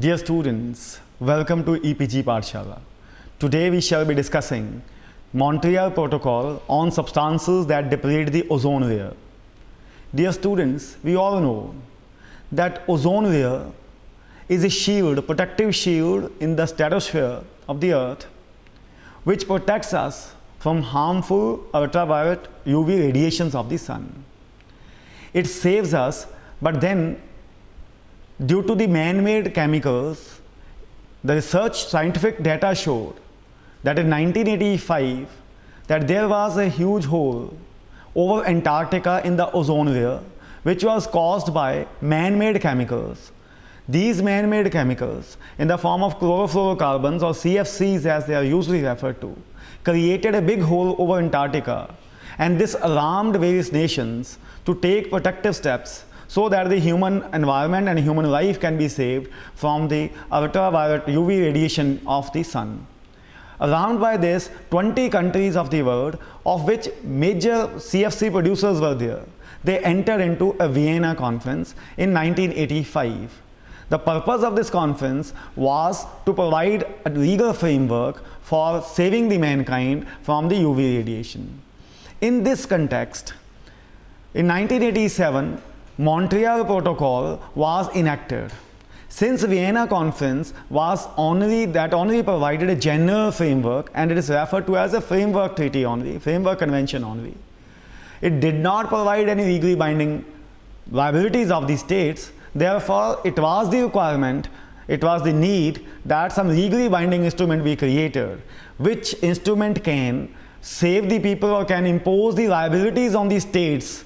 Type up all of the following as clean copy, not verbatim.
Dear students, welcome to EPG Pathshala. Today we shall be discussing Montreal Protocol on substances that deplete the ozone layer. Dear students, we all know that ozone layer is a shield, protective shield in the stratosphere of the earth which protects us from harmful ultraviolet UV radiations of the sun. It saves us, but then due to the man-made chemicals, the research scientific data showed that in 1985 that there was a huge hole over Antarctica in the ozone layer which was caused by man-made chemicals. These man-made chemicals in the form of chlorofluorocarbons or CFCs as they are usually referred to created a big hole over Antarctica, and this alarmed various nations to take protective steps so that the human environment and human life can be saved from the ultraviolet UV radiation of the sun. Around by this, 20 countries of the world, of which major CFC producers were there, they entered into a Vienna conference in 1985. The purpose of this conference was to provide a legal framework for saving the mankind from the UV radiation. In this context, in 1987, Montreal Protocol was enacted. Since Vienna Conference was only provided a general framework, and it is referred to as a framework treaty only, framework convention only. It did not provide any legally binding liabilities of the states. Therefore, it was the requirement, it was the need that some legally binding instrument be created, which instrument can save the people or can impose the liabilities on the states,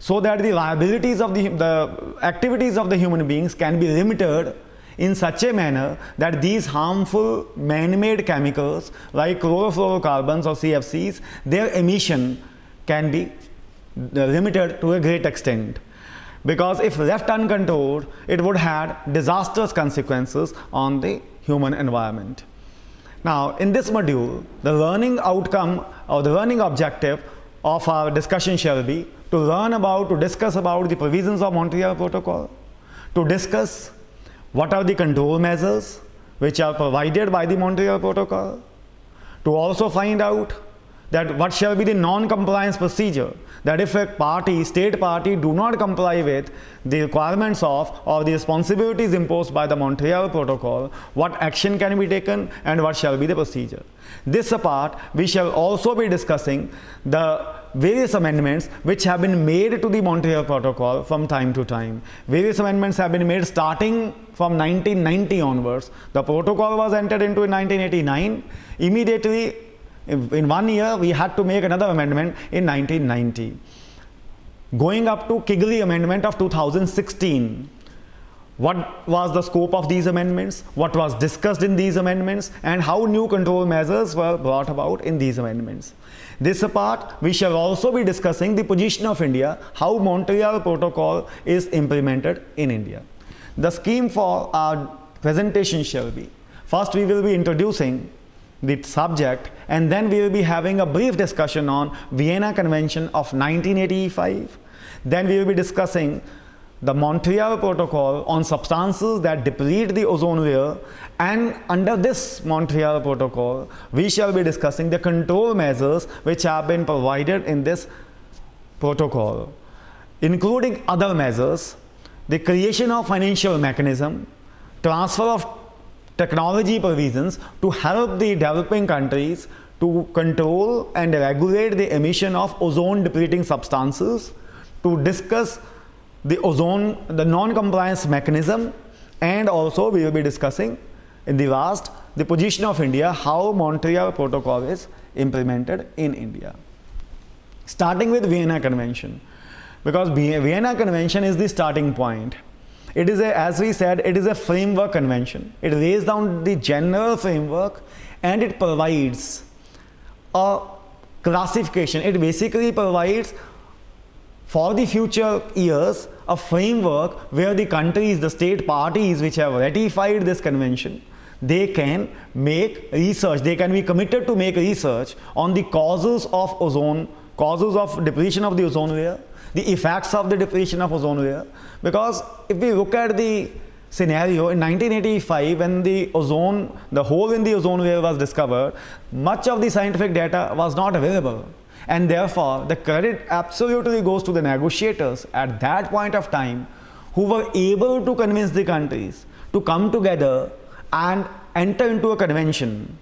so that the liabilities of the activities of the human beings can be limited in such a manner that these harmful man-made chemicals like chlorofluorocarbons or CFCs, their emission can be limited to a great extent. Because if left uncontrolled, it would have disastrous consequences on the human environment. Now, in this module, the learning outcome or the learning objective of our discussion shall be to discuss about the provisions of Montreal Protocol, to discuss what are the control measures which are provided by the Montreal Protocol, to also find out that what shall be the non-compliance procedure, that if a state party do not comply with the requirements of or the responsibilities imposed by the Montreal Protocol, what action can be taken and what shall be the procedure. This apart, we shall also be discussing the various amendments which have been made to the Montreal Protocol from time to time. Various amendments have been made starting from 1990 onwards. The protocol was entered into in 1989. Immediately, in 1 year, we had to make another amendment in 1990. Going up to Kigali Amendment of 2016. What was the scope of these amendments? What was discussed in these amendments? And how new control measures were brought about in these amendments? This apart, we shall also be discussing the position of India, how Montreal Protocol is implemented in India. The scheme for our presentation shall be, first we will be introducing the subject, and then we will be having a brief discussion on Vienna Convention of 1985. Then we will be discussing the Montreal Protocol on substances that deplete the ozone layer, and under this Montreal Protocol we shall be discussing the control measures which have been provided in this protocol, including other measures, the creation of financial mechanism, transfer of technology provisions to help the developing countries to control and regulate the emission of ozone depleting substances, to discuss the non-compliance mechanism, and also we will be discussing in the last the position of India, how Montreal Protocol is implemented in India. Starting with Vienna Convention, because Vienna Convention is the starting point. It is as we said, it is a framework convention. It lays down the general framework and it provides a classification. It basically provides for the future years a framework where the countries, the state parties which have ratified this convention, they can make research, they can be committed to make research on the causes of ozone, causes of depletion of the ozone layer, the effects of the depletion of ozone layer. Because if we look at the scenario in 1985 when the hole in the ozone layer was discovered, much of the scientific data was not available. And therefore, the credit absolutely goes to the negotiators at that point of time who were able to convince the countries to come together and enter into a convention,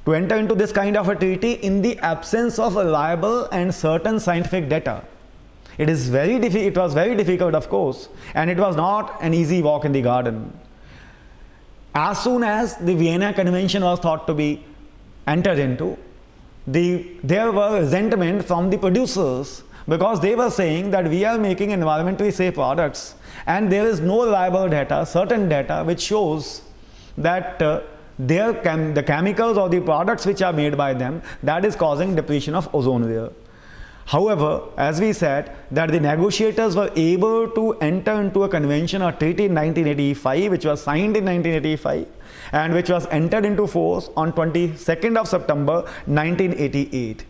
to enter into this kind of a treaty in the absence of reliable and certain scientific data. It was very difficult, of course, and it was not an easy walk in the garden. As soon as the Vienna Convention was thought to be entered into, there were resentment from the producers because they were saying that we are making environmentally safe products and there is no reliable data, certain data, which shows that the chemicals or the products which are made by them, that is causing depletion of ozone layer. However, as we said, that the negotiators were able to enter into a convention or treaty in 1985, which was signed in 1985 and which was entered into force on 22nd of September 1988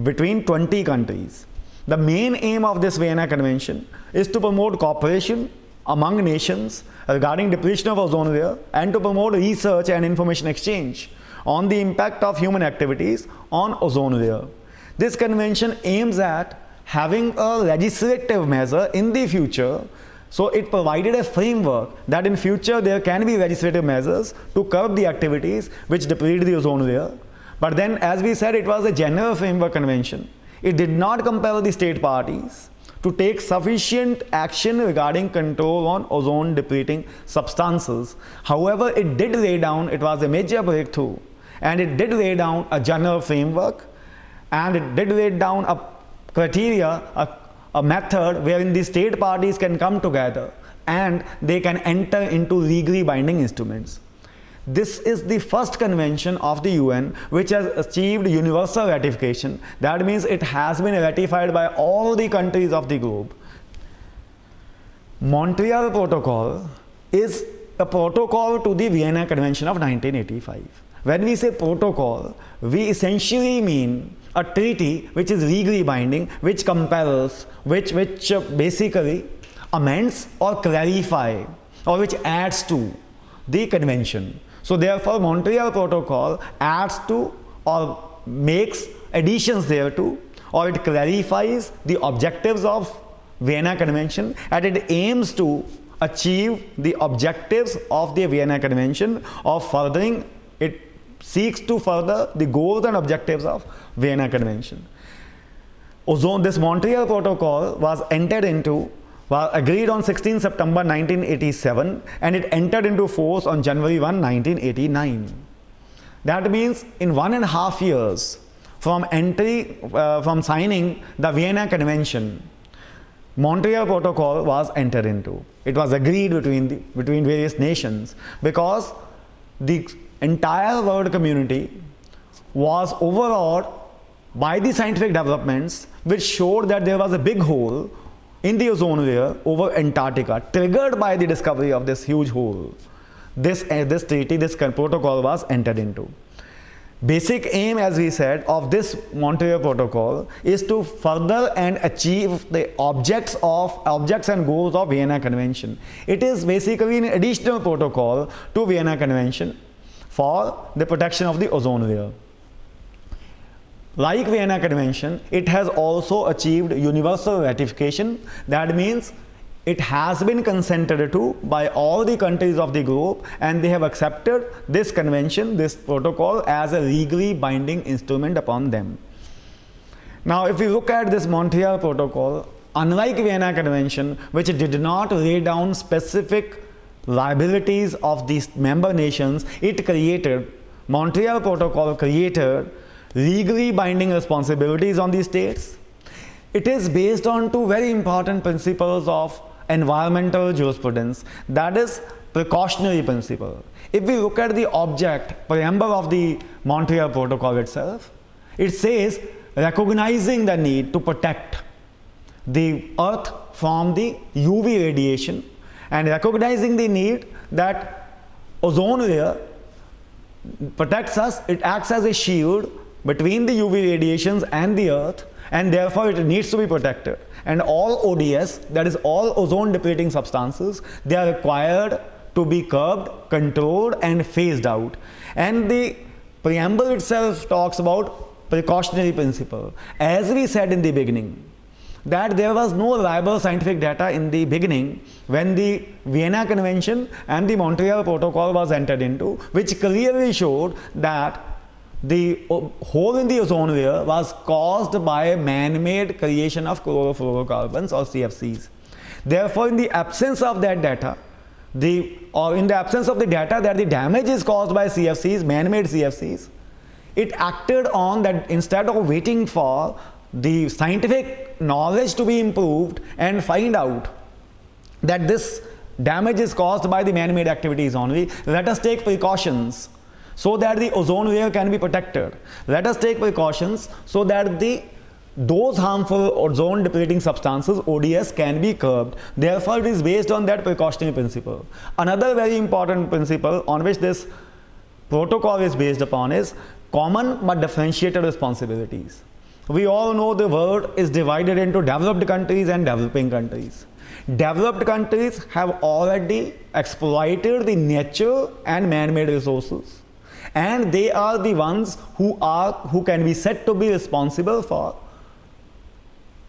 between 20 countries. The main aim of this Vienna Convention is to promote cooperation among nations regarding depletion of ozone layer and to promote research and information exchange on the impact of human activities on ozone layer. This convention aims at having a legislative measure in the future, so it provided a framework that in future there can be legislative measures to curb the activities which deplete the ozone layer. But then, as we said, it was a general framework convention. It did not compel the state parties to take sufficient action regarding control on ozone depleting substances. However, it did lay down, it was a major breakthrough, and it did lay down a general framework, and it did lay down a criteria, a method wherein the state parties can come together and they can enter into legally binding instruments. This is the first convention of the UN which has achieved universal ratification. That means it has been ratified by all the countries of the globe. Montreal Protocol is a protocol to the Vienna Convention of 1985. When we say protocol, we essentially mean a treaty which is legally binding, which compels, which basically amends or clarify, or which adds to the convention. So therefore, Montreal Protocol adds to or makes additions thereto, or it clarifies the objectives of Vienna Convention, and it aims to achieve the objectives of the Vienna Convention of furthering, it seeks to further the goals and objectives of Vienna Convention. This Montreal Protocol was agreed on 16 September 1987 and it entered into force on January 1, 1989. That means in 1.5 years from signing the Vienna Convention, Montreal Protocol was entered into. It was agreed between various nations because the entire world community was overawed by the scientific developments which showed that there was a big hole in the ozone layer over Antarctica, triggered by the discovery of this huge hole. This protocol was entered into. Basic aim, as we said, of this Montreal Protocol is to further and achieve the objects and goals of Vienna Convention. It is basically an additional protocol to Vienna Convention for the protection of the ozone layer. Like Vienna Convention, it has also achieved universal ratification. That means it has been consented to by all the countries of the globe, and they have accepted this convention, this protocol, as a legally binding instrument upon them. Now, if we look at this Montreal Protocol, unlike Vienna Convention, which did not lay down specific liabilities of these member nations, Montreal Protocol created legally binding responsibilities on the states. It is based on two very important principles of environmental jurisprudence, that is precautionary principle. If we look at the preamble of the Montreal Protocol itself, it says recognizing the need to protect the earth from the UV radiation and recognizing the need that ozone layer protects us, it acts as a shield between the UV radiations and the earth, and therefore it needs to be protected. and all ODS, that is all ozone depleting substances, they are required to be curbed, controlled and phased out. And the preamble itself talks about precautionary principle. As we said in the beginning, that there was no reliable scientific data in the beginning when the Vienna Convention and the Montreal Protocol was entered into, which clearly showed that the hole in the ozone layer was caused by man-made creation of chlorofluorocarbons or CFCs. Therefore, in the absence of that data, in the absence of the data that the damage is caused by CFCs, man-made CFCs, it acted on that instead of waiting for the scientific knowledge to be improved and find out that this damage is caused by the man-made activities only, let us take precautions so that the ozone layer can be protected. Let us take precautions so that those harmful ozone depleting substances, ODS, can be curbed. Therefore, it is based on that precautionary principle. Another very important principle on which this protocol is based upon is common but differentiated responsibilities. We all know the world is divided into developed countries and developing countries. Developed countries have already exploited the natural and man-made resources, and they are the ones who can be said to be responsible for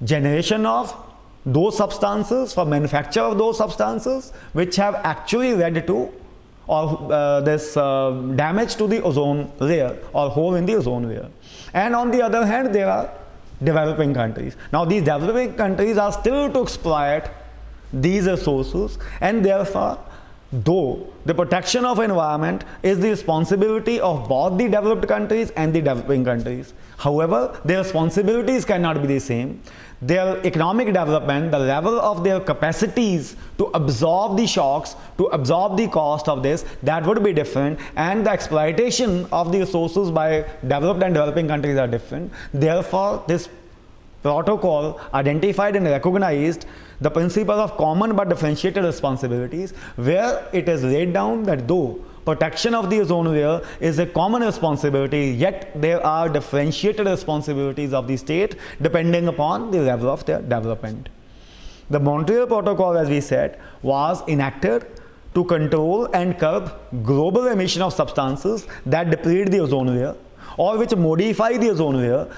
generation of those substances, for manufacture of those substances, which have actually led to this damage to the ozone layer or hole in the ozone layer. And on the other hand, there are developing countries. Now, these developing countries are still to exploit these resources, and therefore, though the protection of environment is the responsibility of both the developed countries and the developing countries. However, their responsibilities cannot be the same. Their economic development, the level of their capacities to absorb the shocks, to absorb the cost of this, that would be different, and the exploitation of the resources by developed and developing countries are different. Therefore, this protocol identified and recognized the principle of common but differentiated responsibilities, where it is laid down that though protection of the ozone layer is a common responsibility, yet there are differentiated responsibilities of the state depending upon the level of their development. The Montreal Protocol, as we said, was enacted to control and curb global emission of substances that deplete the ozone layer or which modify the ozone layer,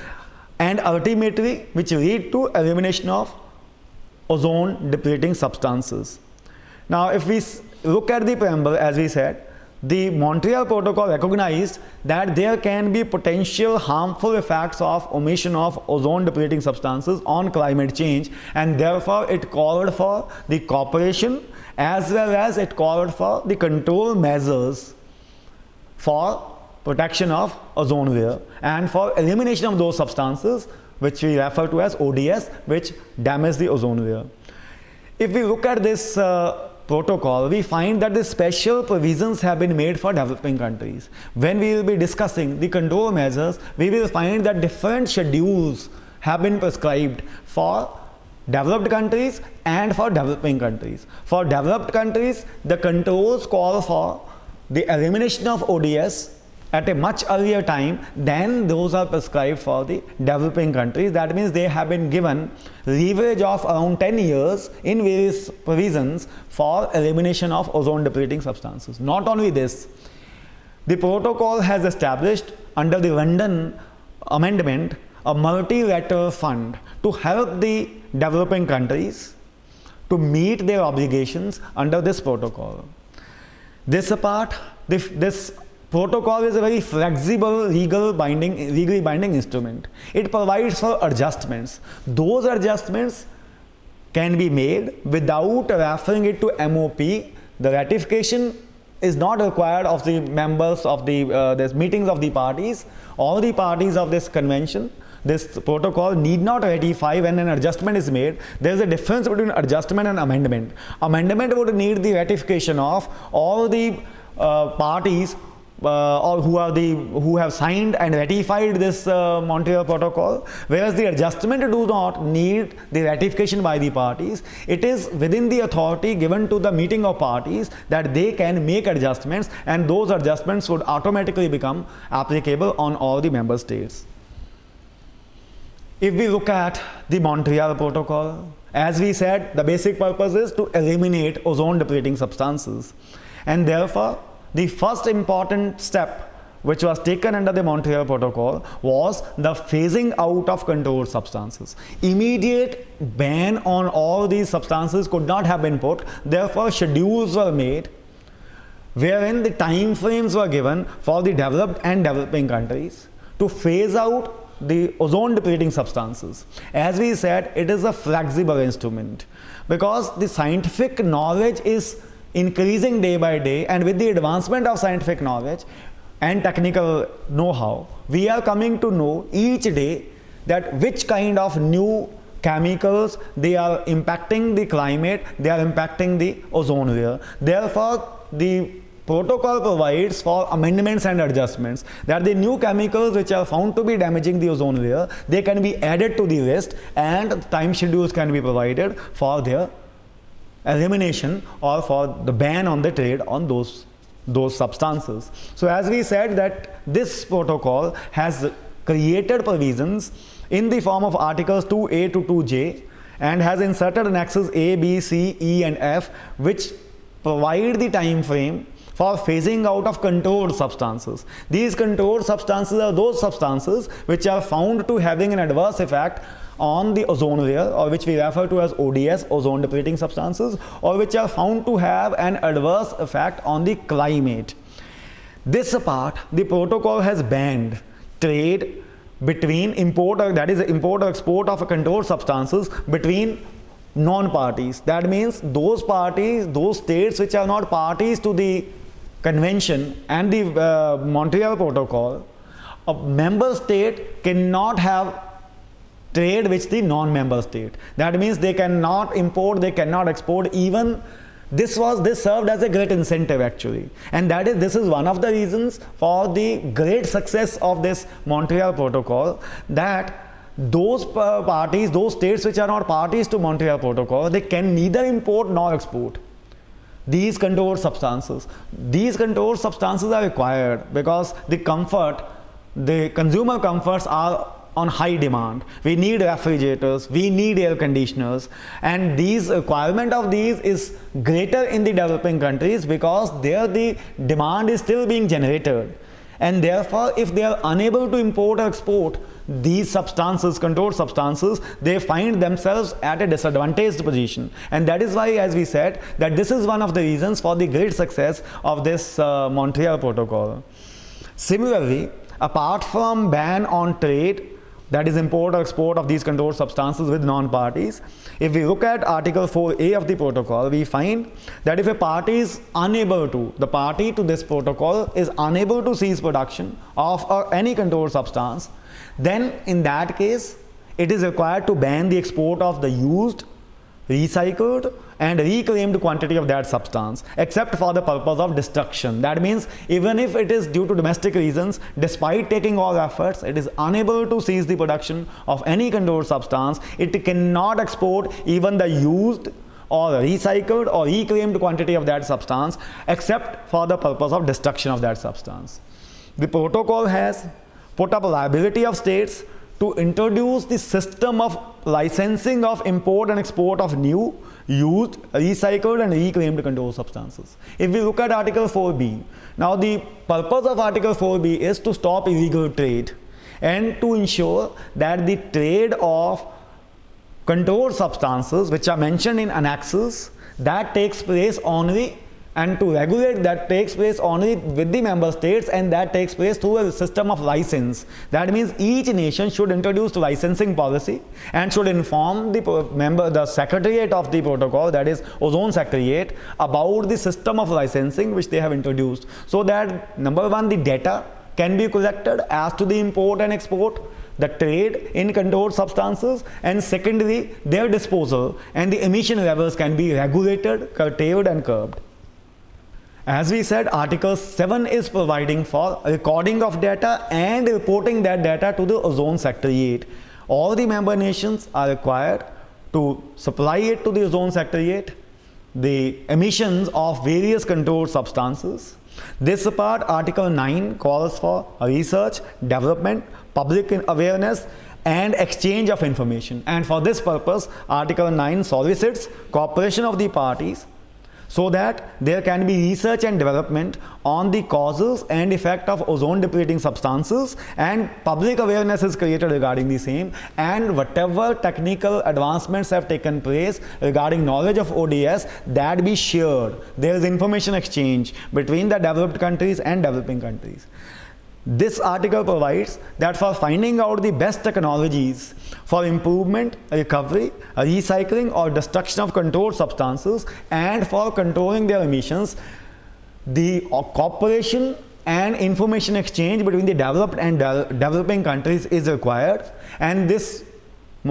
and ultimately which lead to elimination of ozone depleting substances. Now, if we look at the preamble, as we said, the Montreal Protocol recognized that there can be potential harmful effects of omission of ozone depleting substances on climate change, and therefore it called for the cooperation as well as it called for the control measures for protection of ozone layer and for elimination of those substances which we refer to as ODS, which damage the ozone layer. If we look at this protocol, we find that the special provisions have been made for developing countries. When we will be discussing the control measures, we will find that different schedules have been prescribed for developed countries and for developing countries. For developed countries, the controls call for the elimination of ODS at a much earlier time than those are prescribed for the developing countries. That means they have been given leverage of around 10 years in various provisions for elimination of ozone depleting substances. Not only this, the protocol has established under the London Amendment a multilateral fund to help the developing countries to meet their obligations under this protocol. This apart, this protocol is a very flexible legally binding instrument. It provides for adjustments. Those adjustments can be made without referring it to MOP. The ratification is not required of the members of the meetings of the parties. All the parties of this convention, this protocol, need not ratify when an adjustment is made. There is a difference between adjustment and amendment. Amendment would need the ratification of all the parties or who have signed and ratified this Montreal Protocol, whereas the adjustment do not need the ratification by the parties. It is within the authority given to the meeting of parties that they can make adjustments, and those adjustments would automatically become applicable on all the member states. If we look at the Montreal Protocol, as we said, the basic purpose is to eliminate ozone depleting substances. And therefore, the first important step which was taken under the Montreal Protocol was the phasing out of controlled substances. Immediate ban on all these substances could not have been put. Therefore, schedules were made wherein the time frames were given for the developed and developing countries to phase out the ozone depleting substances. As we said, it is a flexible instrument because the scientific knowledge is increasing day by day, and with the advancement of scientific knowledge and technical know-how, we are coming to know each day that which kind of new chemicals they are impacting the climate, they are impacting the ozone layer. Therefore, the protocol provides for amendments and adjustments, that the new chemicals which are found to be damaging the ozone layer, they can be added to the list and time schedules can be provided for their elimination or for the ban on the trade on those substances. So as we said, that this protocol has created provisions in the form of articles 2A to 2J and has inserted annexes A, B, C, E and F, which provide the time frame for phasing out of controlled substances. These controlled substances are those substances which are found to having an adverse effect on the ozone layer, or which we refer to as ODS, ozone depleting substances, or which are found to have an adverse effect on the climate. This apart, the protocol has banned trade between import or export of controlled substances between non-parties. That means those parties, those states which are not parties to the convention and the Montreal Protocol, a member state cannot have trade with the non-member state. That means they cannot import, they cannot export. Even this served as a great incentive actually, and this is one of the reasons for the great success of this Montreal Protocol, that those parties, those states which are not parties to Montreal Protocol, they can neither import nor export these controlled substances. These controlled substances are required because the consumer comforts are on high demand. We need refrigerators, we need air conditioners, and these requirement of these is greater in the developing countries because there the demand is still being generated, and therefore if they are unable to import or export these substances, controlled substances, they find themselves at a disadvantaged position. And that is why, as we said, that this is one of the reasons for the great success of this Montreal Protocol. Similarly, apart from ban on trade, that is import or export of these controlled substances with non-parties, if we look at Article 4A of the protocol, we find that if a party is unable to, the party to this protocol is unable to cease production of any controlled substance, then in that case it is required to ban the export of the used, recycled and reclaimed quantity of that substance, except for the purpose of destruction. That means even if it is due to domestic reasons, despite taking all efforts, it is unable to cease the production of any controlled substance, it cannot export even the used or recycled or reclaimed quantity of that substance, except for the purpose of destruction of that substance. The protocol has put up a liability of states to introduce the system of licensing of import and export of new, used, recycled and reclaimed controlled substances. If we look at Article 4B, now the purpose of Article 4B is to stop illegal trade and to ensure that the trade of controlled substances which are mentioned in annexes, that takes place only, and to regulate that takes place only with the member states, and that takes place through a system of license. That means each nation should introduce licensing policy and should inform the secretariat of the protocol, that is Ozone Secretariat, about the system of licensing which they have introduced, so that number one, the data can be collected as to the import and export, the trade in controlled substances, and secondly their disposal and the emission levels can be regulated, curtailed and curbed. As we said, Article 7 is providing for recording of data and reporting that data to the Ozone Secretariat. All the member nations are required to supply it to the Ozone Secretariat, the emissions of various controlled substances. This part, Article 9, calls for research, development, public awareness, and exchange of information. And for this purpose, Article 9 solicits cooperation of the parties so that there can be research and development on the causes and effect of ozone depleting substances, and public awareness is created regarding the same, and whatever technical advancements have taken place regarding knowledge of ODS, that be shared. There is information exchange between the developed countries and developing countries. This article provides that for finding out the best technologies for improvement, recovery, recycling or destruction of controlled substances and for controlling their emissions, the cooperation and information exchange between the developed and developing countries is required. And this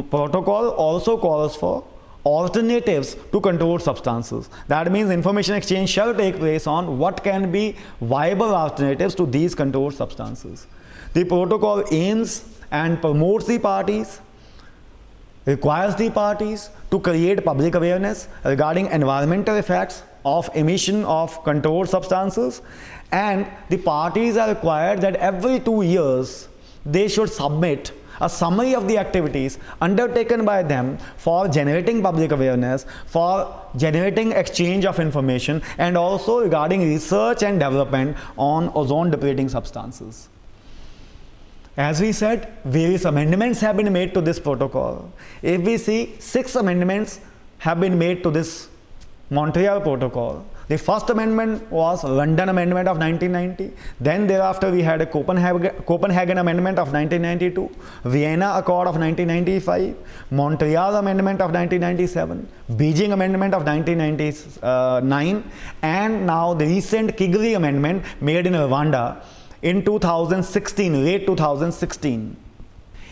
protocol also calls for alternatives to controlled substances. That means information exchange shall take place on what can be viable alternatives to these controlled substances. The protocol aims and promotes the parties, requires the parties to create public awareness regarding environmental effects of emission of controlled substances, and the parties are required that every 2 years they should submit a summary of the activities undertaken by them for generating public awareness, for generating exchange of information, and also regarding research and development on ozone depleting substances. As we said, various amendments have been made to this protocol. If we see, 6 amendments have been made to this Montreal Protocol. The first amendment was London Amendment of 1990. Then thereafter we had a Copenhagen Amendment of 1992, Vienna Accord of 1995, Montreal Amendment of 1997, Beijing Amendment of 1999, and now the recent Kigali Amendment made in Rwanda in 2016, late 2016.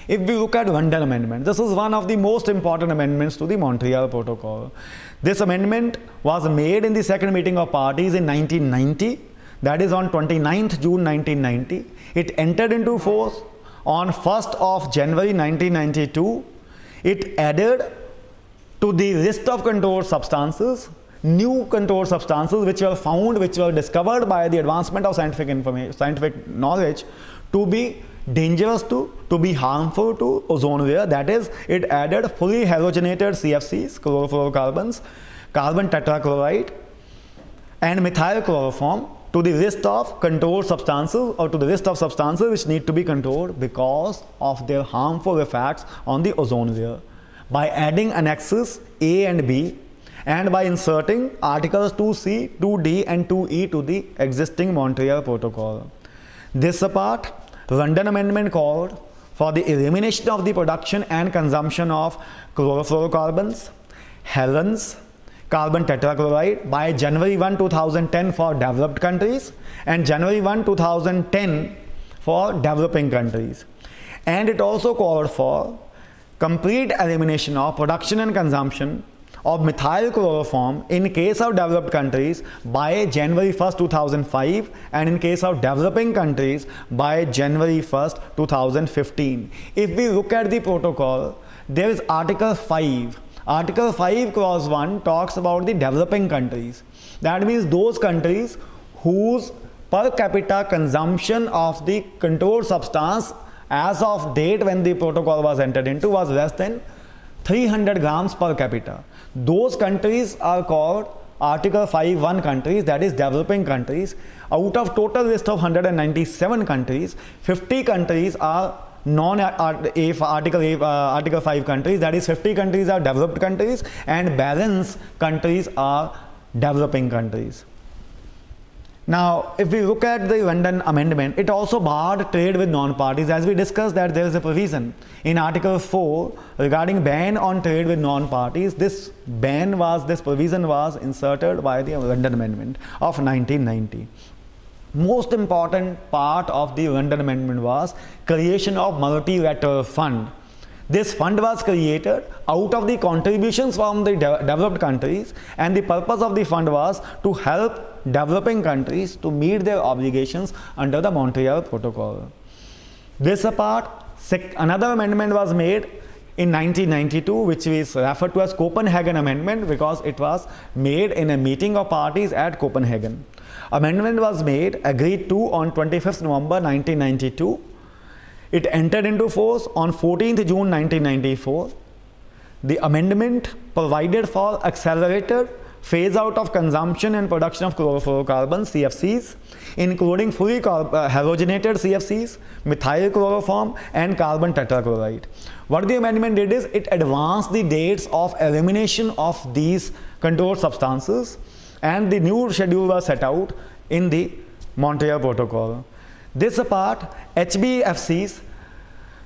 If we look at London Amendment, this is one of the most important amendments to the Montreal Protocol. This amendment was made in the second meeting of parties in 1990, that is on 29th June 1990. It entered into force on 1st of January 1992. It added to the list of controlled substances new controlled substances which were found, which were discovered by the advancement of scientific knowledge to be dangerous to be harmful to ozone layer. That is, it added fully halogenated CFCs, chlorofluorocarbons, carbon tetrachloride and methyl chloroform to the list of controlled substances, or to the list of substances which need to be controlled because of their harmful effects on the ozone layer, by adding annexes A and B and by inserting articles 2C, 2D and 2E to the existing Montreal Protocol. This apart, London Amendment called for the elimination of the production and consumption of chlorofluorocarbons, halogens, carbon tetrachloride by January 1, 2010 for developed countries and January 1, 2010 for developing countries. And it also called for complete elimination of production and consumption of methyl chloroform in case of developed countries by January 1st, 2005 and in case of developing countries by January 1st, 2015. If we look at the protocol, there is Article 5. Article 5 clause 1 talks about the developing countries. That means those countries whose per capita consumption of the controlled substance as of date when the protocol was entered into was less than 300 grams per capita. Those countries are called Article 5.1 countries, that is developing countries. Out of total list of 197 countries, 50 countries are Article 5 countries, that is 50 countries are developed countries and balance countries are developing countries. Now, if we look at the London Amendment, it also barred trade with non-parties. As we discussed that there is a provision in Article 4 regarding ban on trade with non-parties. This provision was inserted by the London Amendment of 1990. Most important part of the London Amendment was creation of multilateral fund. This fund was created out of the contributions from the developed countries, and the purpose of the fund was to help developing countries to meet their obligations under the Montreal Protocol. This apart, another amendment was made in 1992, which is referred to as Copenhagen Amendment because it was made in a meeting of parties at Copenhagen. Amendment was made, agreed to on 25th November 1992. It entered into force on 14th June 1994. The amendment provided for accelerated phase out of consumption and production of chlorofluorocarbons, CFCs, including fully halogenated CFCs, methyl chloroform and carbon tetrachloride. What the amendment did is it advanced the dates of elimination of these controlled substances, and the new schedule was set out in the Montreal Protocol. This apart, HBFCs,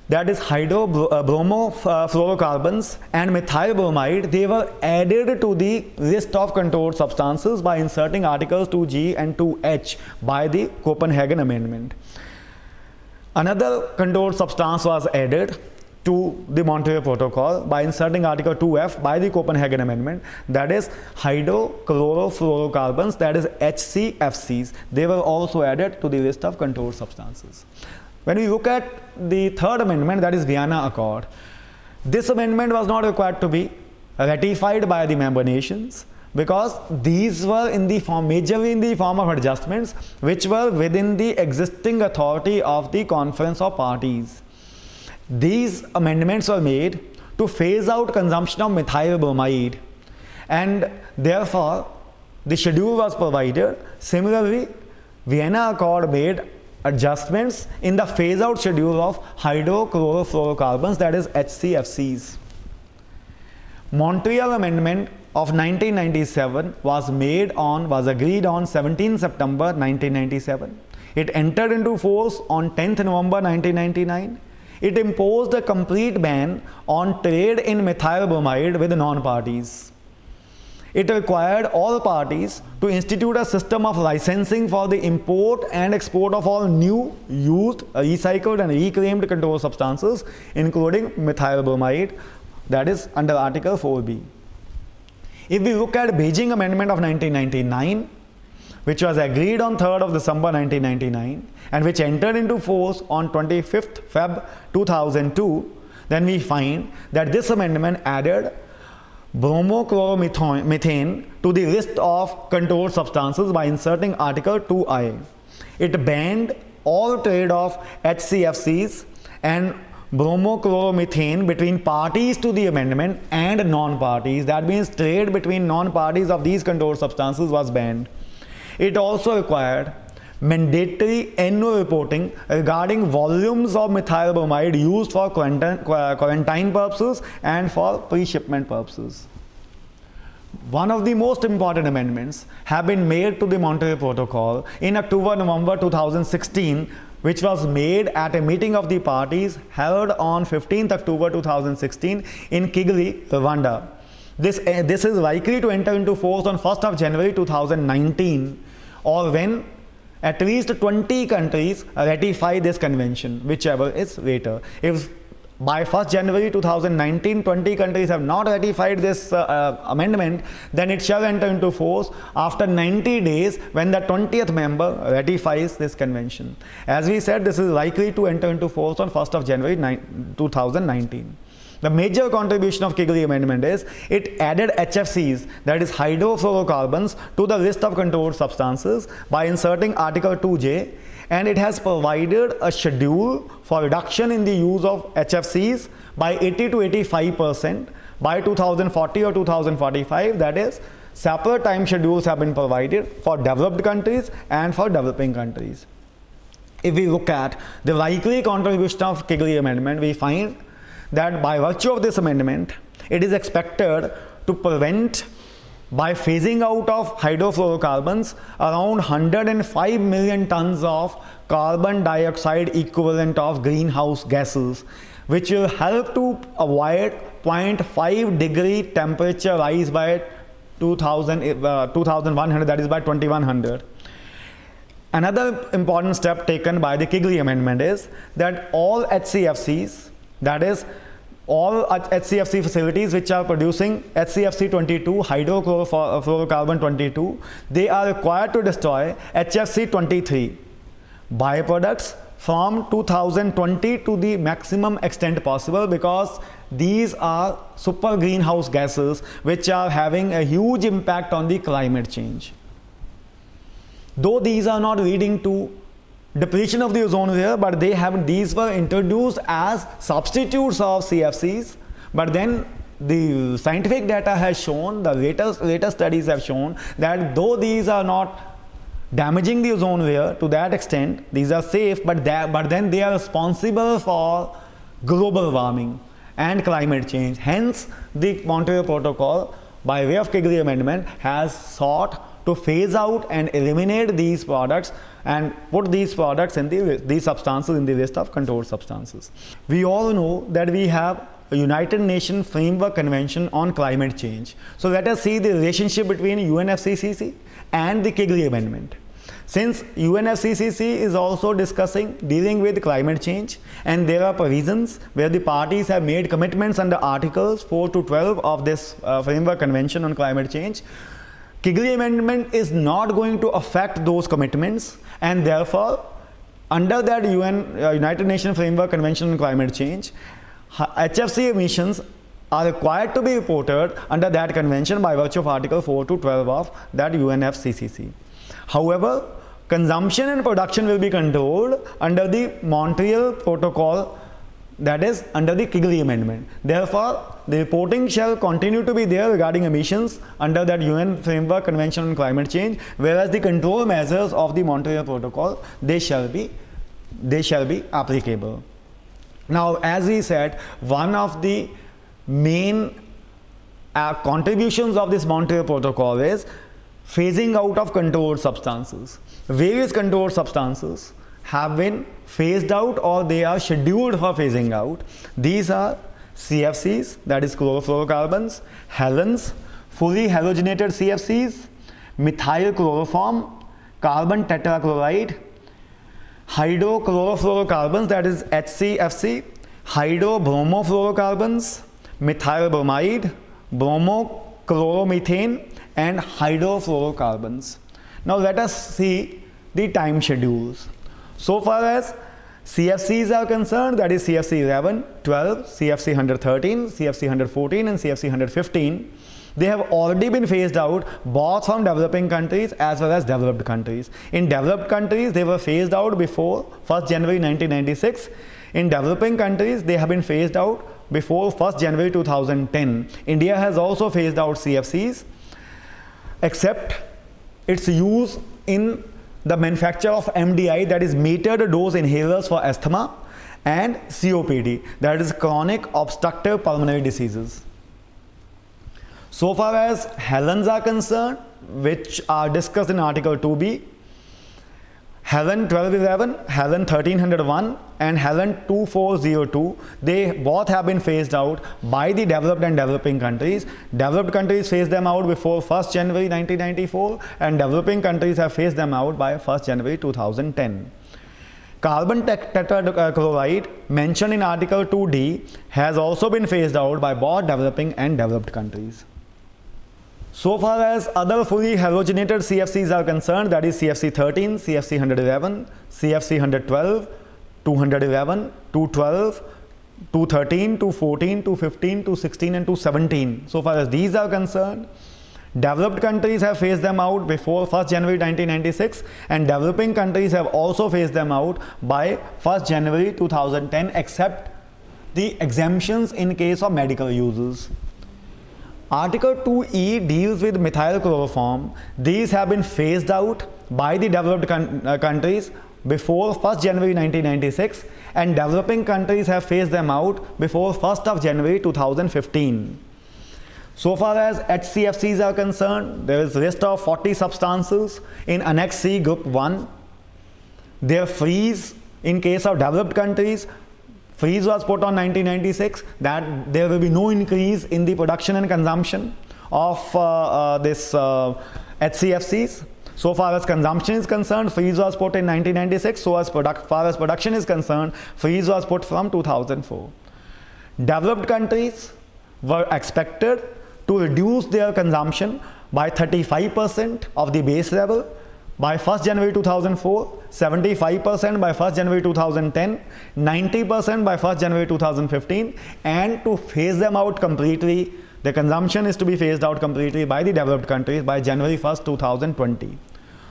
that is hydrobromofluorocarbons and methyl bromide, they were added to the list of controlled substances by inserting articles 2G and 2H by the Copenhagen Amendment. Another controlled substance was added to the Montreal Protocol by inserting article 2F by the Copenhagen Amendment, that is hydrochlorofluorocarbons, that is HCFCs. They were also added to the list of controlled substances. When we look at the third amendment, that is Vienna Accord, this amendment was not required to be ratified by the member nations because these were in the form, majorly in the form of adjustments which were within the existing authority of the Conference of Parties. These amendments were made to phase out consumption of methyl bromide, and therefore the schedule was provided. Similarly, Vienna Accord made adjustments in the phase out schedule of hydrochlorofluorocarbons, that is HCFCs. Montreal Amendment of 1997 was agreed on 17 September 1997. It entered into force on 10th November 1999. It imposed a complete ban on trade in methyl bromide with non-parties. It required all parties to institute a system of licensing for the import and export of all new, used, recycled and reclaimed controlled substances, including methyl bromide, that is under Article 4B. If we look at Beijing Amendment of 1999, which was agreed on 3rd of December 1999 and which entered into force on 25th Feb 2002, then we find that this amendment added bromochloromethane to the list of controlled substances by inserting Article 2I. It banned all trade of HCFCs and bromochloromethane between parties to the amendment and non-parties. That means trade between non-parties of these controlled substances was banned. It also required mandatory annual reporting regarding volumes of methyl bromide used for quarantine purposes and for pre-shipment purposes. One of the most important amendments have been made to the Montreal Protocol in October-November 2016, which was made at a meeting of the parties held on 15th October 2016 in Kigali, Rwanda. This is likely to enter into force on 1st of January 2019, or when at least 20 countries ratify this convention, whichever is later. If by 1st January 2019 20 countries have not ratified this amendment, then it shall enter into force after 90 days when the 20th member ratifies this convention. As we said, this is likely to enter into force on 1st of January 2019. The major contribution of Kigali Amendment is it added HFCs, that is hydrofluorocarbons, to the list of controlled substances by inserting Article 2J, and it has provided a schedule for reduction in the use of HFCs by 80 to 85% by 2040 or 2045. That is, separate time schedules have been provided for developed countries and for developing countries. If we look at the likely contribution of Kigali Amendment, we find that by virtue of this amendment, it is expected to prevent, by phasing out of hydrofluorocarbons, around 105 million tons of carbon dioxide equivalent of greenhouse gases, which will help to avoid 0.5 degree temperature rise by 2100, that is by 2100. Another important step taken by the Kigali Amendment is that all HCFCs, that is all HCFC facilities which are producing HCFC 22, hydrochlorofluorocarbon 22, they are required to destroy HFC 23 byproducts from 2020 to the maximum extent possible, because these are super greenhouse gases which are having a huge impact on the climate change. Though these are not leading to depletion of the ozone layer, but these were introduced as substitutes of CFCs. But then the scientific data has shown, the latest studies have shown that though these are not damaging the ozone layer to that extent, these are safe, but then they are responsible for global warming and climate change. Hence, the Montreal Protocol, by way of Kigali Amendment, has sought to phase out and eliminate these products and put these products in these substances in the list of controlled substances. We all know that we have a United Nations Framework Convention on Climate Change. So let us see the relationship between UNFCCC and the Kigali Amendment. Since UNFCCC is also dealing with climate change, and there are provisions where the parties have made commitments under Articles 4 to 12 of this Framework Convention on Climate Change, Kigali Amendment is not going to affect those commitments, and therefore under that United Nations Framework Convention on Climate Change, HFC emissions are required to be reported under that convention by virtue of Article 4 to 12 of that UNFCCC. However, consumption and production will be controlled under the Montreal Protocol, that is under the Kigali Amendment. Therefore, the reporting shall continue to be there regarding emissions under that UN Framework Convention on Climate Change, whereas the control measures of the Montreal Protocol, they shall be applicable. Now, as we said, one of the main contributions of this Montreal Protocol is phasing out of controlled substances. Various controlled substances have been phased out or they are scheduled for phasing out. These are CFCs, that is chlorofluorocarbons, halons, fully halogenated CFCs, methyl chloroform, carbon tetrachloride, hydrochlorofluorocarbons, that is HCFC, hydrobromofluorocarbons, methyl bromide, bromochloromethane, and hydrofluorocarbons. Now let us see the time schedules. So far as CFCs are concerned, that is CFC 11, 12, CFC 113, CFC 114 and CFC 115, they have already been phased out both from developing countries as well as developed countries. In developed countries, they were phased out before 1st January 1996. In developing countries, they have been phased out before 1st January 2010. India has also phased out CFCs, except its use in the manufacture of MDI, that is metered dose inhalers for asthma, and COPD, that is chronic obstructive pulmonary diseases. So far as halons are concerned, which are discussed in Article 2B, halon 1211, halon 1301 and halon 2402, they both have been phased out by the developed and developing countries. Developed countries phased them out before 1st January 1994 and developing countries have phased them out by 1st January 2010. Carbon tetrachloride mentioned in Article 2D has also been phased out by both developing and developed countries. So far as other fully halogenated CFCs are concerned, that is CFC 13, CFC 111, CFC 112, 211, 212, 213, 214, 215, 216 and 217. So far as these are concerned, developed countries have phased them out before 1st January 1996 and developing countries have also phased them out by 1st January 2010, except the exemptions in case of medical uses. Article 2E deals with methyl chloroform. These have been phased out by the developed countries before 1st January 1996 and developing countries have phased them out before 1st of January 2015. So far as HCFCs are concerned, there is a list of 40 substances in Annex C Group 1. Their freeze in case of developed countries, freeze was put on 1996 that there will be no increase in the production and consumption of this HCFCs. So far as consumption is concerned, freeze was put in 1996. So as far as production is concerned, freeze was put from 2004. Developed countries were expected to reduce their consumption by 35% of the base level by 1st January 2004, 75% by 1st January 2010, 90% by 1st January 2015, and to phase them out completely, the consumption is to be phased out completely by the developed countries by January 1st, 2020.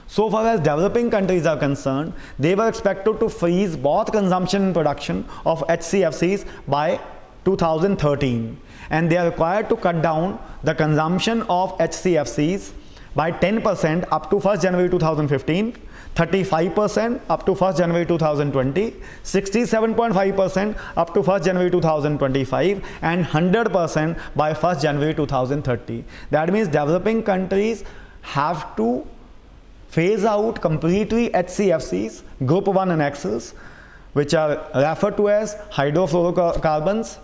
So far as developing countries are concerned, they were expected to freeze both consumption and production of HCFCs by 2013, and they are required to cut down the consumption of HCFCs by 10% up to 1st January 2015, 35% up to 1st January 2020, 67.5% up to 1st January 2025, and 100% by 1st January 2030. That means developing countries have to phase out completely HCFCs, group 1 annexes, which are referred to as hydrofluorocarbons,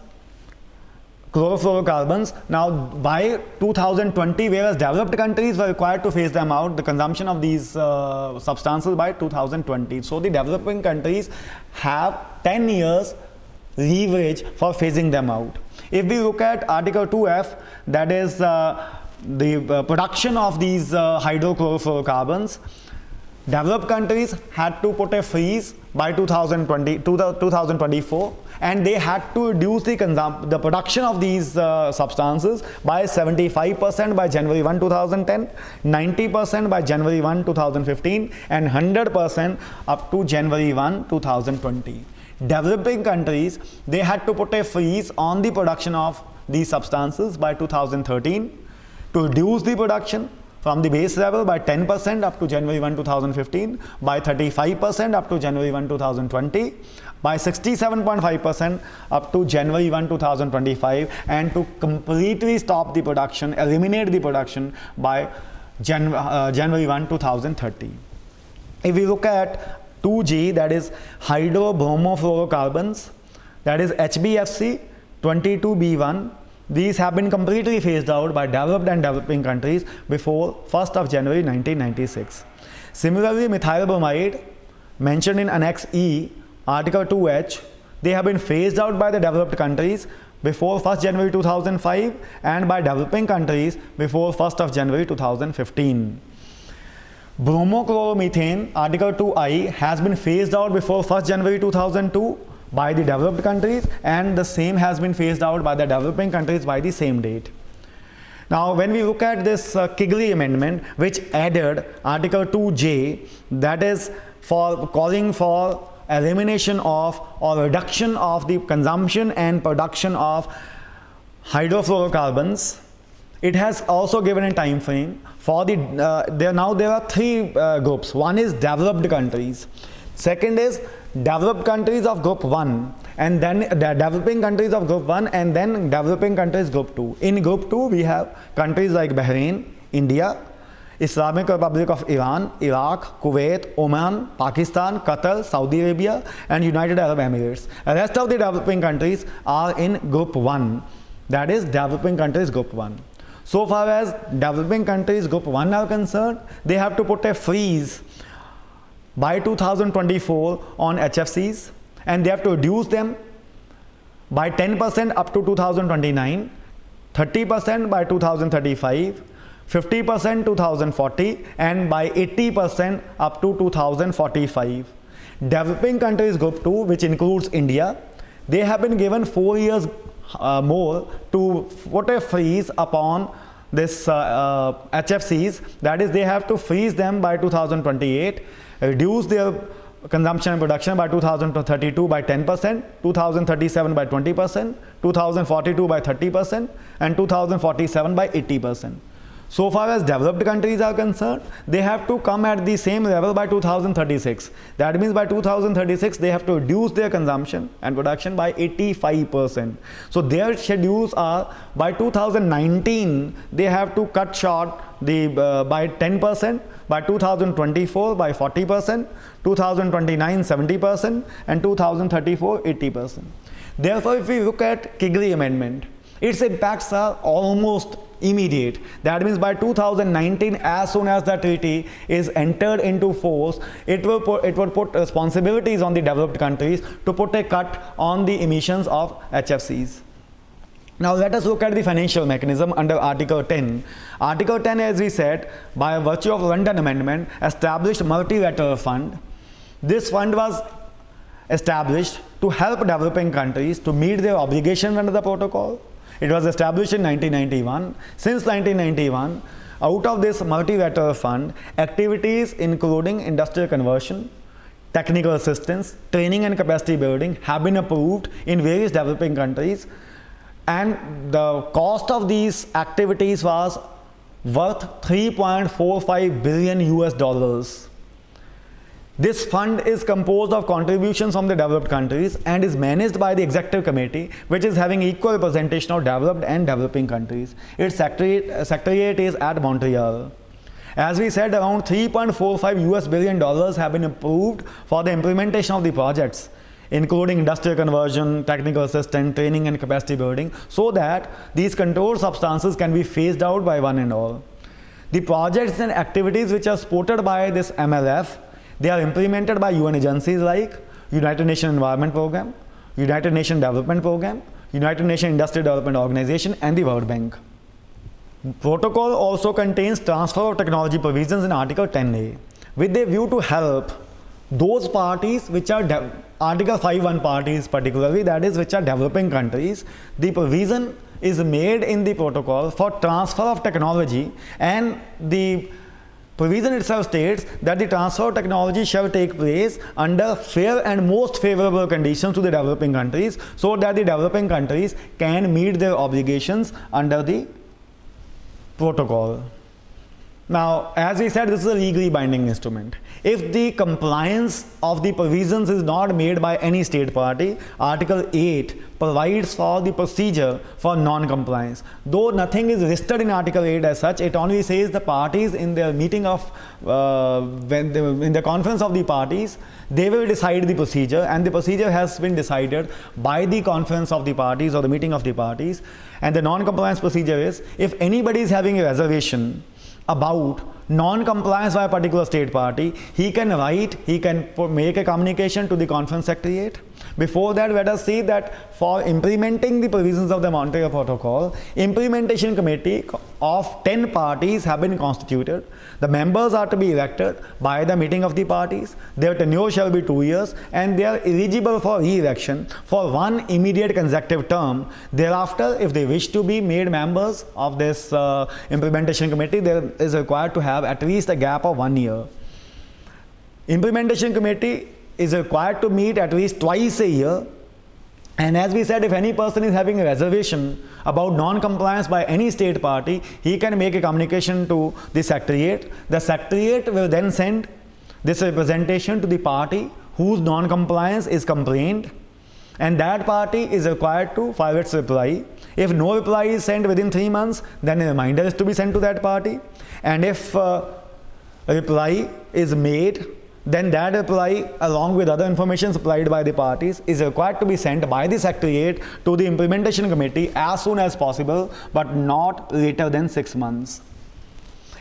chlorofluorocarbons. Now by 2020, whereas developed countries were required to phase them out, the consumption of these substances by 2020. So the developing countries have 10 years leverage for phasing them out. If we look at Article 2F, that is the production of these hydrochlorofluorocarbons, developed countries had to put a freeze by 2024, and they had to reduce the production of these substances by 75% by January 1, 2010, 90% by January 1, 2015, and 100% up to January 1, 2020. Developing countries, they had to put a freeze on the production of these substances by 2013 to reduce the production from the base level by 10% up to January 1, 2015, by 35% up to January 1, 2020, by 67.5% up to January 1, 2025, and to completely stop the production, eliminate the production by January 1, 2030. If we look at 2G, that is hydrobromofluorocarbons, that is HBFC 22B1, these have been completely phased out by developed and developing countries before 1st of January 1996. Similarly, methyl bromide, mentioned in Annex E, Article 2H, they have been phased out by the developed countries before 1st January 2005 and by developing countries before 1st of January 2015. Bromochloromethane, Article 2I, has been phased out before 1st January 2002 by the developed countries, and the same has been phased out by the developing countries by the same date. Now when we look at this Kigali Amendment, which added Article 2J, that is for calling for elimination of or reduction of the consumption and production of hydrofluorocarbons, it has also given a time frame for the there are three groups. One is developed countries, second is developed countries of group 1, and then the developing countries of group 1, and then developing countries group 2. In group 2 we have countries like Bahrain, India, Islamic Republic of Iran, Iraq, Kuwait, Oman, Pakistan, Qatar, Saudi Arabia, and United Arab Emirates. The rest of the developing countries are in group 1, that is developing countries group 1. So far as developing countries group 1 are concerned, they have to put a freeze by 2024 on HFCs, and they have to reduce them by 10% up to 2029, 30% by 2035, 50% 2040, and by 80% up to 2045. Developing countries group 2, which includes India, they have been given 4 years more to put a freeze upon this HFCs, that is they have to freeze them by 2028, reduce their consumption and production by 2032 by 10%, 2037 by 20%, 2042 by 30%, and 2047 by 80%. So far as developed countries are concerned, they have to come at the same level by 2036. That means by 2036 they have to reduce their consumption and production by 85%. So their schedules are by 2019 they have to cut short the by 10%, by 2024 by 40%, 2029 70%, and 2034 80%. Therefore, if we look at Kigali Amendment, its impacts are almost immediate. That means by 2019, as soon as the treaty is entered into force, it will put responsibilities on the developed countries to put a cut on the emissions of HFCs. Now let us look at the financial mechanism under Article 10. Article 10, as we said, by virtue of London Amendment, established multilateral fund. This fund was established to help developing countries to meet their obligations under the protocol. It was established in 1991. Since 1991, Out of this multilateral fund, activities including industrial conversion, technical assistance, training and capacity building have been approved in various developing countries, and the cost of these activities was worth 3.45 billion US dollars. This fund is composed of contributions from the developed countries and is managed by the executive committee, which is having equal representation of developed and developing countries. Its secretariat is at Montreal. As we said, around 3.45 US billion dollars have been approved for the implementation of the projects, including industrial conversion, technical assistance, training and capacity building, so that these controlled substances can be phased out by one and all. The projects and activities which are supported by this MLF, they are implemented by UN agencies like United Nations Environment Programme, United Nations Development Programme, United Nations Industrial Development Organization and the World Bank. Protocol also contains transfer of technology provisions in Article 10A with a view to help those parties which are Article 5.1 parties particularly, that is which are developing countries. The provision is made in the protocol for transfer of technology, and the provision itself states that the transfer of technology shall take place under fair and most favorable conditions to the developing countries, so that the developing countries can meet their obligations under the protocol. Now, as we said, this is a legally binding instrument. If the compliance of the provisions is not made by any state party, Article 8 provides for the procedure for non-compliance. Though nothing is listed in Article 8 as such, it only says the parties in their meeting of, in the conference of the parties, they will decide the procedure, and the procedure has been decided by the conference of the parties or the meeting of the parties. And the non-compliance procedure is, if anybody is having a reservation about non-compliance by a particular state party, he can write, he can make a communication to the conference secretariat. Before that, let us see that for implementing the provisions of the Montreal Protocol, implementation committee of 10 parties have been constituted. The members are to be elected by the meeting of the parties. Their tenure shall be 2 years, and they are eligible for re-election for one immediate consecutive term. Thereafter, if they wish to be made members of this implementation committee, there is required to have at least a gap of 1 year. Implementation committee is required to meet at least twice a year, and as we said, if any person is having a reservation about non-compliance by any state party, he can make a communication to the secretariat. The secretariat will then send this representation to the party whose non-compliance is complained, and that party is required to file its reply. If no reply is sent within 3 months, then a reminder is to be sent to that party, and if a reply is made, then that reply, along with other information supplied by the parties, is required to be sent by the secretariat to the implementation committee as soon as possible, but not later than 6 months.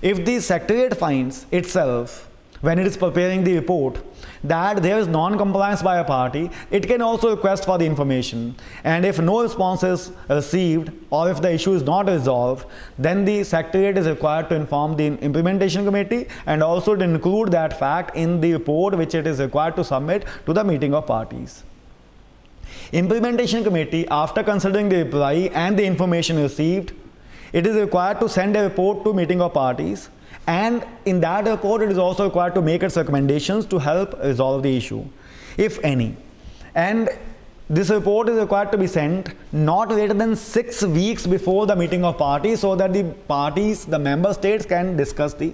If the secretariat finds itself, when it is preparing the report, that there is non-compliance by a party, it can also request for the information, and if no response is received or if the issue is not resolved, then the secretariat is required to inform the implementation committee and also to include that fact in the report which it is required to submit to the meeting of parties. Implementation committee, after considering the reply and the information received, it is required to send a report to meeting of parties, and in that report it is also required to make its recommendations to help resolve the issue, if any. And this report is required to be sent not later than 6 weeks before the meeting of parties, so that the parties, the member states, can discuss the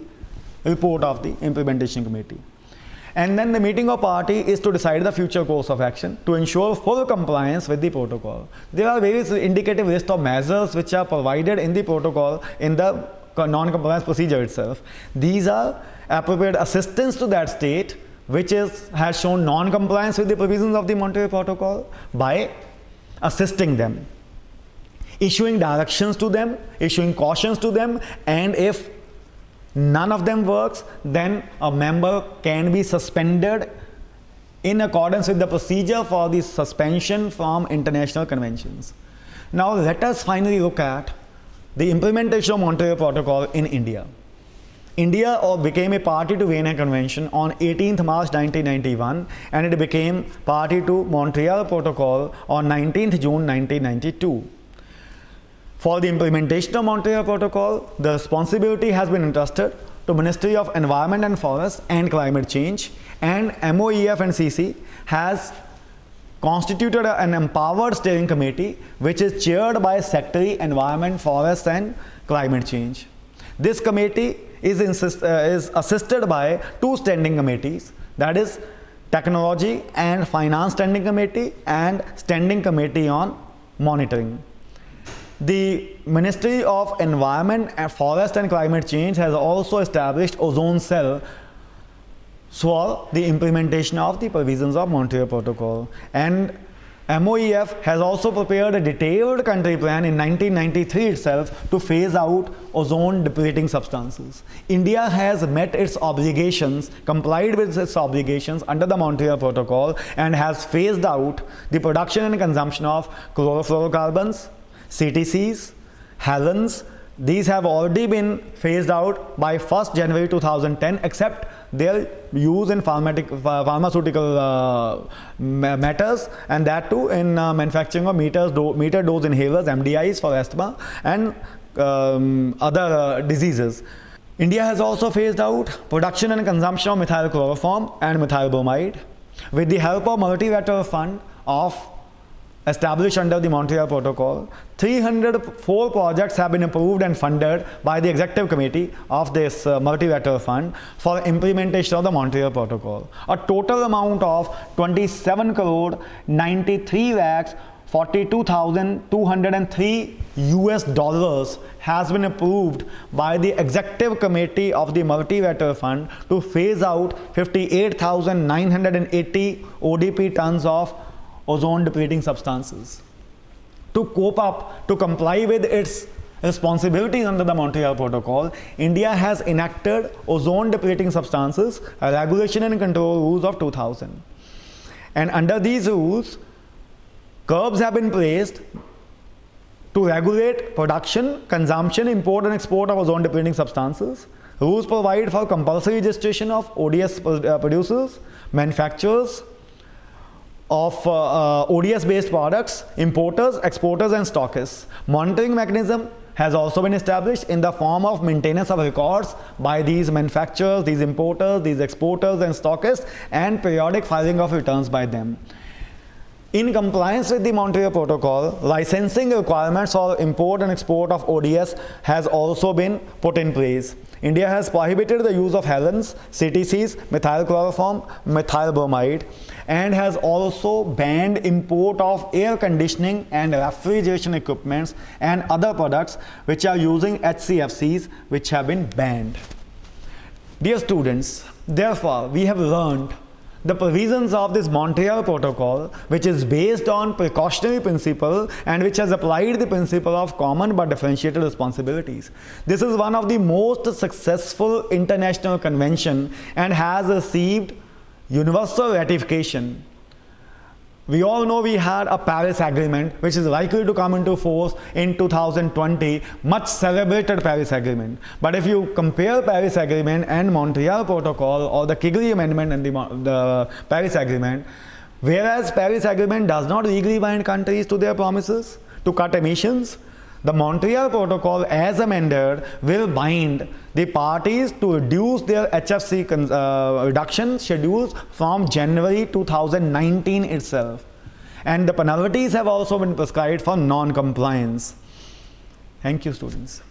report of the implementation committee. And then the meeting of party is to decide the future course of action to ensure full compliance with the protocol. There are various indicative list of measures which are provided in the protocol in the non-compliance procedure itself. These are appropriate assistance to that state which has shown non-compliance with the provisions of the Montreal Protocol by assisting them, issuing directions to them, issuing cautions to them, and if none of them works, then a member can be suspended in accordance with the procedure for the suspension from international conventions. Now let us finally look at the implementation of Montreal Protocol in India. India became a party to Vienna Convention on 18th March 1991, and it became party to Montreal Protocol on 19th June 1992. For the implementation of Montreal Protocol, the responsibility has been entrusted to Ministry of Environment and Forest and Climate Change, and MOEF and CC has constituted an empowered steering committee which is chaired by Secretary Environment, Forest and Climate Change. This committee is assisted by two standing committees, that is Technology and Finance Standing Committee and Standing Committee on Monitoring. The Ministry of Environment, Forest and Climate Change has also established Ozone Cell for the implementation of the provisions of Montreal Protocol, and MOEF has also prepared a detailed country plan in 1993 itself to phase out ozone depleting substances. India has met its obligations, complied with its obligations under the Montreal Protocol, and has phased out the production and consumption of chlorofluorocarbons, CTCs, halogens. These have already been phased out by 1st January 2010, except their use in pharmaceutical matters, and that too in manufacturing of meter dose inhalers, MDIs for asthma and other diseases. India has also phased out production and consumption of methyl chloroform and methyl bromide. With the help of multilateral fund established under the Montreal Protocol, 304 projects have been approved and funded by the Executive Committee of this multilateral fund for implementation of the Montreal Protocol. A total amount of 27 crore 93 lakhs 42,203 US dollars has been approved by the Executive Committee of the Multilateral Fund to phase out 58,980 ODP tons of ozone depleting substances. To cope up, to comply with its responsibilities under the Montreal Protocol, India has enacted ozone depleting substances regulation and control rules of 2000. And under these rules, curbs have been placed to regulate production, consumption, import and export of ozone depleting substances. Rules provide for compulsory registration of ODS producers, manufacturers of ODS based products, importers, exporters and stockists. Monitoring mechanism has also been established in the form of maintenance of records by these manufacturers, these importers, these exporters and stockists, and periodic filing of returns by them. In compliance with the Montreal Protocol, licensing requirements for import and export of ODS has also been put in place. India has prohibited the use of halogens, CTCs, methyl chloroform, methyl bromide, and has also banned import of air conditioning and refrigeration equipments and other products which are using HCFCs, which have been banned. Dear students, therefore, we have learned the provisions of this Montreal Protocol, which is based on precautionary principle and which has applied the principle of common but differentiated responsibilities. This is one of the most successful international convention and has received universal ratification. We all know we had a Paris Agreement which is likely to come into force in 2020, much celebrated Paris Agreement. But if you compare Paris Agreement and Montreal Protocol or the Kigali Amendment and the Paris Agreement, whereas Paris Agreement does not legally bind countries to their promises to cut emissions, the Montreal Protocol as amended will bind the parties to reduce their HFC reduction schedules from January 2019 itself. And the penalties have also been prescribed for non-compliance. Thank you, students.